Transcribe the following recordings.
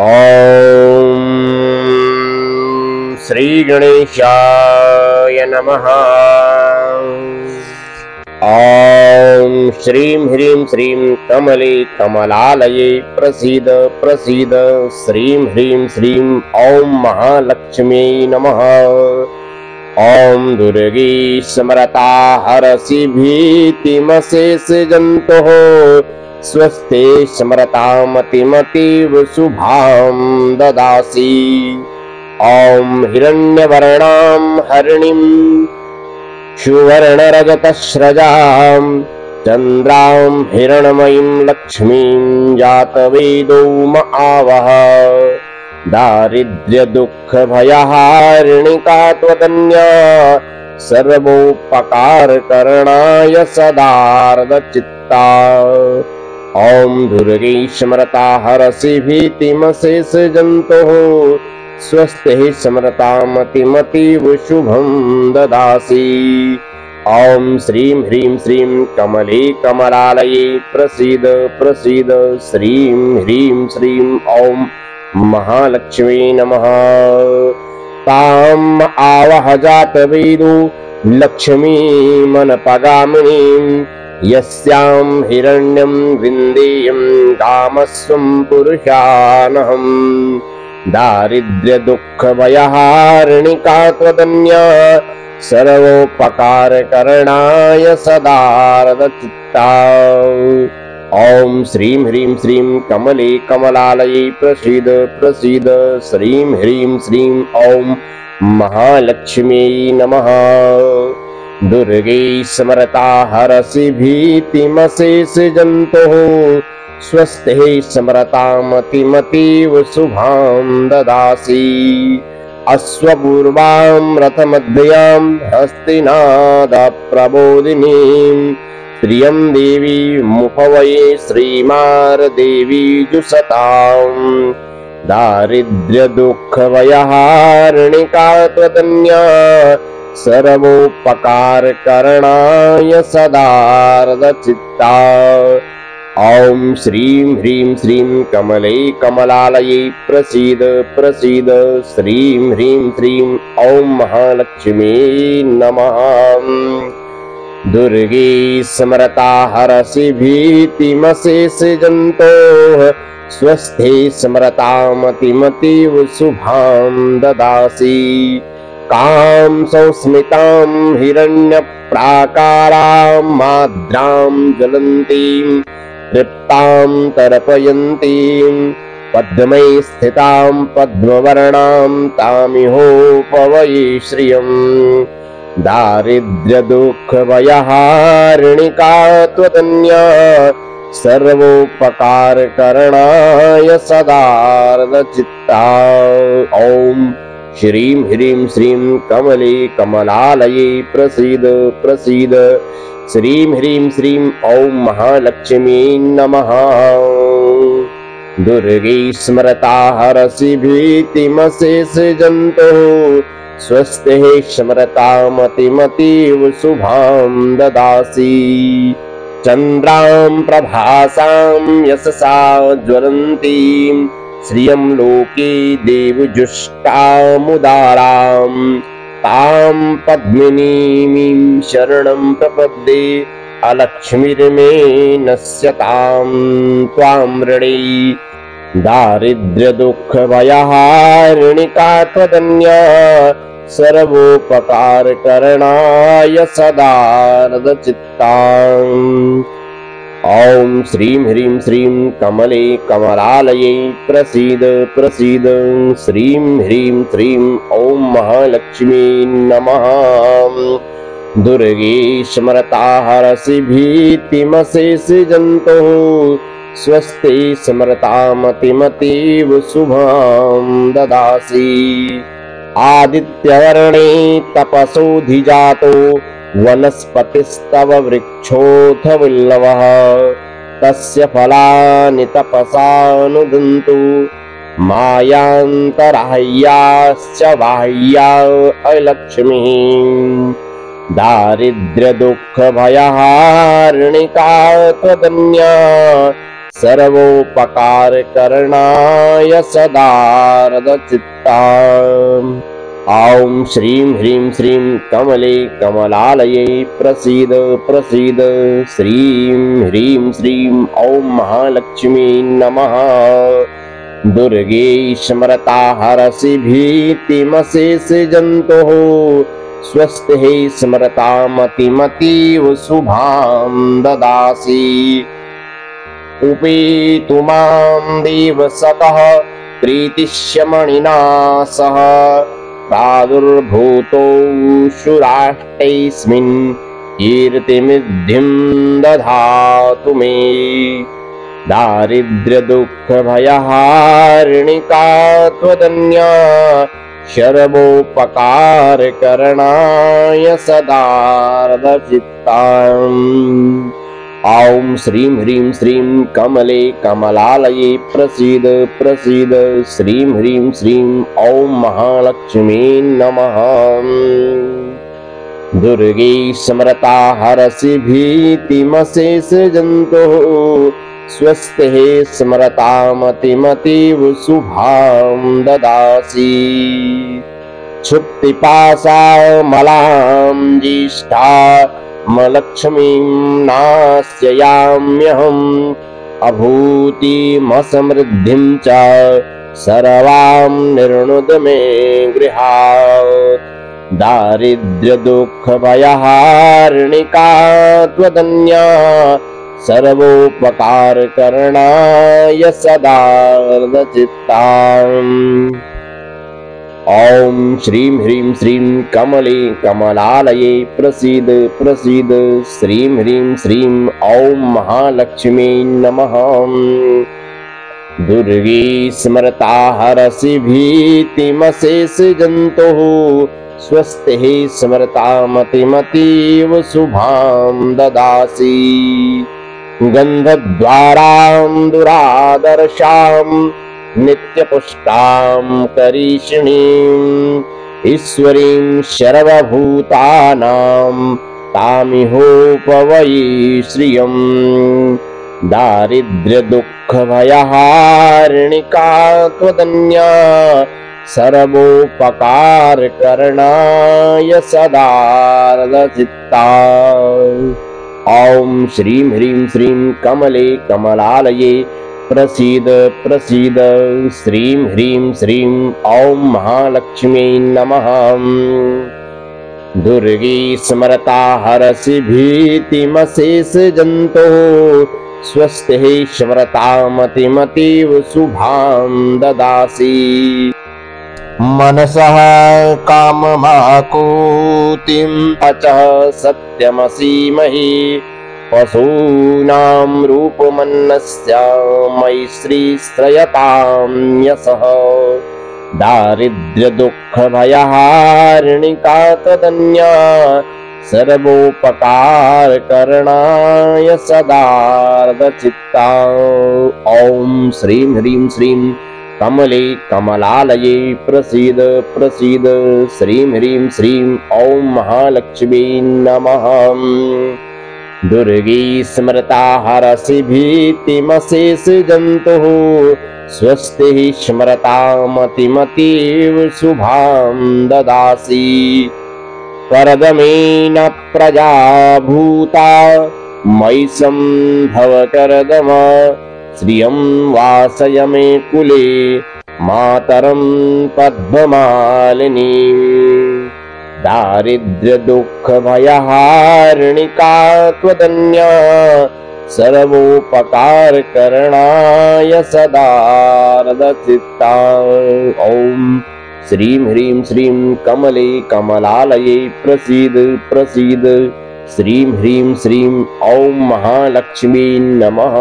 ॐ श्री गणेशाय नमः। ॐ श्रीं ह्रीं श्रीं कमले कमलालये प्रसीद प्रसीद। श्रीं ह्रीं श्रीं ॐ महालक्ष्म्यै नमः। ॐ दुर्गे स्मरता हरसि भीतिमशेषजन्तोः स्वस्ते स्मरतामतिमतीव शुभां ददासि। ॐ हिरण्यवर्णां हरिणीं सुवर्णरजतस्रजां चन्द्रां हिरण्मयीं लक्ष्मीं जातवेदो म आवह। दारिद्र्यदुःखभयहारिणिका त्वदन्या सर्वोपकारकरणाय सदार्दचित्ता। ॐ दुर्गे स्मरता हरसि भीतिमशेषजन्तोः स्वस्ते स्मरतामतिमतीव शुभं ददासि। ॐ श्रीं ह्रीं श्रीं कमले कमलालये प्रसीद प्रसीद। श्रीं ह्रीं श्रीं ॐ महालक्ष्मी नमः। ताम् आवह जातवेदो लक्ष्मीमनपगामिनीं यस्यां हिरण्यं विन्देयं कामस्वं पुरुषानहम्। दारिद्र्यदुःखभयहारिणिका त्वदन्या सर्वोपकारकरणाय सदार्दचित्ता। ॐ श्रीं ह्रीं श्रीं कमले कमलालये प्रसीद प्रसीद। श्रीं ह्रीं श्रीं ॐ महालक्ष्म्यै नमः। दुर्गे स्मरता हरसि भीतिमशेषजन्तोः स्वस्ते स्मरतामतिमतीव शुभां ददासि। अश्वपूर्वां रथमध्ययां हस्तिनादप्रबोधिनीं श्रियं देवी मुपवये श्रीमारदेवी जुषताम्। दारिद्र्यदुःखभयहारिणिका त्वदन्या सर्वोपकारकरणाय सदार्दचित्ता। ॐ श्रीं ह्रीं श्रीं कमले कमलालये प्रसीद प्रसीद। श्रीं ह्रीं श्रीं ॐ महालक्ष्म्यै नमः। दुर्गे स्मरता हरसि भीतिमशेषजन्तोः स्वस्ते स्मरतामतिमतीव शुभां ददासि। कां संस्मितां हिरण्यप्राकारां माद्रां ज्वलन्तीं तृप्तां तर्पयन्तीं पद्मे स्थितां पद्मवर्णां तामिहोपवये श्रियम्। दारिद्र्यदुःखभयहारिणिका त्वदन्या सर्वोपकारकरणाय सदार्दचित्ता। ॐ श्रीं ह्रीं श्रीं कमले कमलालये प्रसीद प्रसीद। श्रीं ह्रीं श्रीं ॐ महालक्ष्म्यै नमः। दुर्गे स्मरता हरसि भीतिमशेषजन्तोः स्वस्ते स्मरतामतिमतीव शुभां ददासि। चन्द्रां प्रभासां यशसा ज्वलन्तीं श्रियं लोके देवजुष्टामुदारां तां पद्मिनीं शरणं प्रपद्ये अलक्ष्मीर्मे नश्यतां त्वां ऋणे। दारिद्र्यदुःखभयहारिणिका त्वदन्या सर्वोपकारकरणाय सदार्दचित्ता। ॐ श्रीं ह्रीं श्रीं कमले कमलालये प्रसीद प्रसीद। श्रीं ह्रीं श्रीं ॐ महालक्ष्म्यै नमः। दुर्गे स्मरता हरसि भीतिमशेषजन्तोः स्वस्ते स्मरतामतिमतीव शुभां ददासि। आदित्यवर्णे तपसोऽधिजातो वनस्पतिस्तव वृक्षोऽथ विल्लवः तस्य फलानि तपसानुदन्तु मायान्तराह्याश्च बाह्या अलक्ष्मीः। दारिद्र्यदुःखभयहारिणिका त्वदन्या सर्वोपकारकरणाय सदारदचित्ता। ॐ श्रीं ह्रीं श्रीं कमले कमलालये प्रसीद प्रसीद। श्रीं ह्रीं श्रीं ॐ महालक्ष्मी नमः। दुर्गे स्मरता हरसि भीतिमशेष जन्तोः। स्वस्ति स्मरतामतिमतीव शुभां ददासि। उपेतु मां देवसतः प्रीतिश्यमणिना सह। प्रादुर्भूतो शुराष्टैस्मिन् कीर्तिमिद्धिं दधातु मे। दारिद्र्यदुःखभयहारिणिका त्वदन्या सर्वोपकारकरणाय सदारदचित्ता। ॐ श्रीं ह्रीं श्रीं कमले कमलालये प्रसीद प्रसीद। श्रीं ह्रीं श्रीं ॐ महालक्ष्मी नमः। दुर्गे स्मरता हरसि भीतिमशेष जन्तोः। स्वस्ति स्मरतामतिमतीव शुभां ददासि। क्षुत्पिपासामलां ज्येष्ठामलक्ष्मीं नास्ययाम्यहम्। अभूतिमसमृद्धिं च सर्वां निर्णुद मे गृहात्। दारिद्र्यदुःखभयहारिणिका त्वदन्या सर्वोपकारकरणाय सदारदचित्ता। ॐ श्रीं ह्रीं श्रीं कमले कमलालये प्रसीद प्रसीद। श्रीं ह्रीं श्रीं ॐ महालक्ष्मी नमः। दुर्गे स्मरता हरसि भीतिमशेष जन्तोः। स्वस्ति स्मरतामतिमतीव शुभां ददासि। गन्धद्वारां दुरादर्शां नित्यपुष्टां करीषिणीं। ईश्वरीं सर्वभूतानां तामिहोपवै श्रियम्। दारिद्र्यदुःखभयहारिणिका त्वदन्या सर्वोपकारकरणाय सदारदचित्ता। ॐ श्रीं ह्रीं श्रीं कमले कमलालये प्रसीद प्रसीद। श्रीं ह्रीं श्रीं ॐ महालक्ष्मी नमः। दुर्गे स्मरता हरसि भीतिमशेष जन्तोः। स्वस्ति स्मरतामतिमतीव शुभां ददासि। मनसः काममाकुतिं अचः सत्यमसीमहि। पशूनां रूपमन्नस्य मयि श्रीश्रयतां यशः। दारिद्र्यदुःखभयहारिणिका तदन्या सर्वोपकारकरणाय सदारदचित्ता। ॐ श्रीं ह्रीं श्रीं कमले कमलालये प्रसीद प्रसीद। श्रीं ह्रीं श्रीं ॐ महालक्ष्मी नमः। दुर्गे स्मरता हरसि भीतिमशेष जन्तोः। स्वस्ति स्मरतामतिमतीव शुभां ददासि। करदमेन प्रजा भूता मयि सम्भव करदम। श्रियं वासय मे कुले मातरं पद्ममालिनीम्। दारिद्र्यदुःखभयहारिणिका त्वदन्या सर्वोपकारकरणाय सदारदचित्ता। ॐ श्रीं ह्रीं श्रीं कमले कमलालये प्रसीद प्रसीद। श्रीं ह्रीं श्रीं ॐ महालक्ष्मी नमः।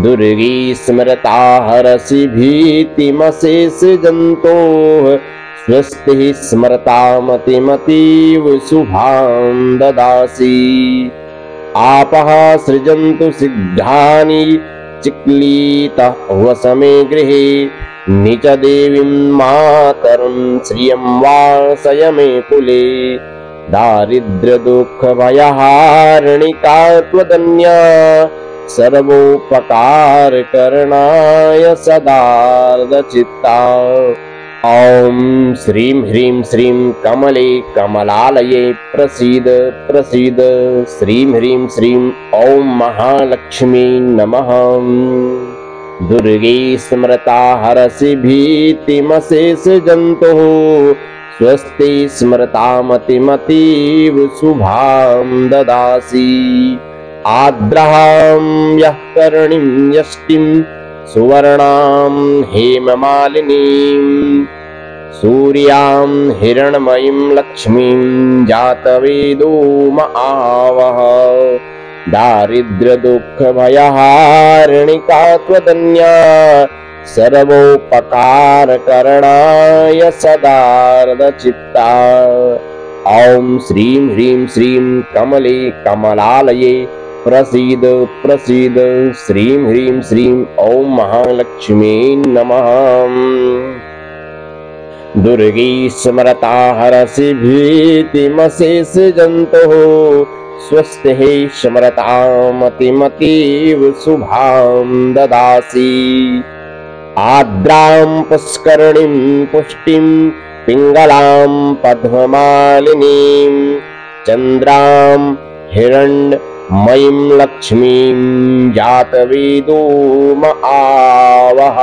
दुर्गे स्मरता हरसि भीतिमशेष जन्तोः। स्वस्ति स्मरतामतिमतीव शुभां ददासि। आपः सृजन्तु शीघ्राणि चिक्लीतः वसमे गृहे। निजदेवीं मातरं श्रियं वासय मे कुले। दारिद्र्यदुःखभयहारिणिका त्वदन्या सर्वोपकारकरणाय सदार्धचित्ता। ॐ श्रीं ह्रीं श्रीं कमले कमलालये प्रसीद प्रसीद। श्रीं ह्रीं श्रीं ॐ महालक्ष्मी नमः। दुर्गे स्मृता हरसि भीतिमशेष जन्तुः। स्वस्ति स्मृतामतिमतीव शुभां ददासि। आद्रां यः करणीं यष्टिं सुवर्णां हेममालिनीं। सूर्यां हिरण्मयीं लक्ष्मीं जातवेदो म आवह। दारिद्र्यदुःखभयहारिणिका त्वदन्या सर्वोपकारकरणाय सदार्धचित्ता। ॐ श्रीं ह्रीं श्रीं कमले कमलालये प्रसीद प्रसीद। श्रीं ह्रीं श्रीं ॐ महालक्ष्मी नमः। दुर्गे स्मृता हरसि भीतिमशेष जन्तुः। स्वस्तिः स्मृतामतिमतीव शुभां ददासि। आद्रां पुष्करणीं पुष्टिं पिङ्गलां पद्ममालिनीं। चन्द्रां हिरण्मयीं लक्ष्मीं जातवेदो म आवह।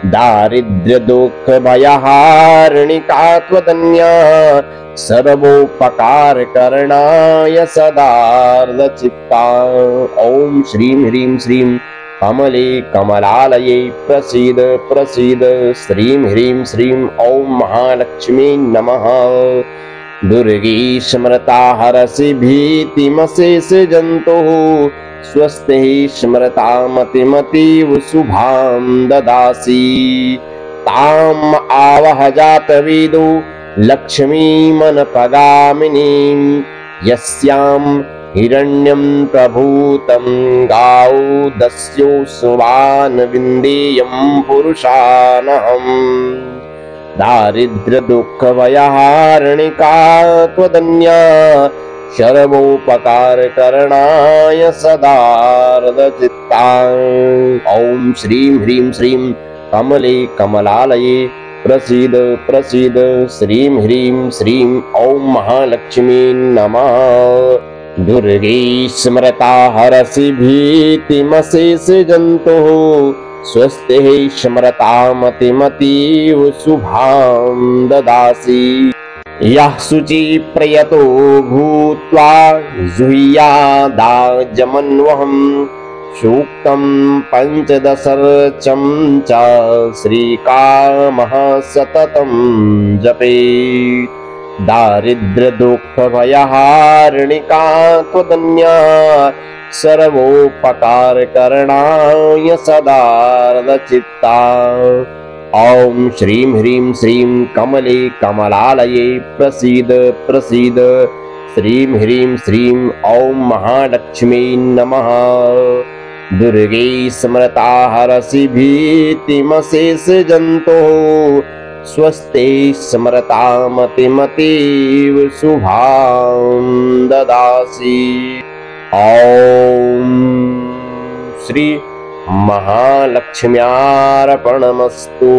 दारिद्र्यदुःखभयहारिणिका त्वदन्या सर्वोपकारकरणाय सदार्धचित्ता। ॐ श्रीं ह्रीं श्रीं कमले कमलालये प्रसीद प्रसीद। श्रीं ह्रीं श्रीं ॐ महालक्ष्मी नमः। दुर्गे स्मृता हरसि भीतिमशेष जन्तुः। स्वस्तिः स्मृतामतिमतीव शुभां ददासि। ताम् आवह जातवेदो लक्ष्मीमनपगामिनीं। यस्यां हिरण्यं प्रभूतं गावो दस्यो सुवान् विन्देयं पुरुषानहम्। दारिद्र्यदुःखभयहारिणिका त्वदन्या सर्वोपकारकरणाय सदार्धचित्ता। ॐ श्रीं ह्रीं श्रीं कमले कमलालये प्रसीद प्रसीद। श्रीं ह्रीं श्रीं ॐ महालक्ष्मी नमः। दुर्गे स्मृता हरसि भीतिमशेष जन्तुः। स्वस्तिः स्मृतामतिमतीव शुभां ददासि। यः शुचिप्रयतो भूत्वा जुह्यादाजमन्वहम्। सूक्तं पञ्चदशर्चं च श्रीकामः सततं जपेत्। दारिद्र्यदुःखभयहारिणिका त्वदन्या सर्वोपकारकरणाय सदार्धचित्ता। ॐ श्रीं ह्रीं श्रीं कमले कमलालये प्रसीद प्रसीद। श्रीं ह्रीं श्रीं ॐ महालक्ष्मी नमः। दुर्गे स्मृता हरसि भीतिमशेष जन्तुः। स्वस्ति स्मृतामतिमतीव शुभां ददासि। ॐ श्री महालक्ष्म्यार्पणमस्तु।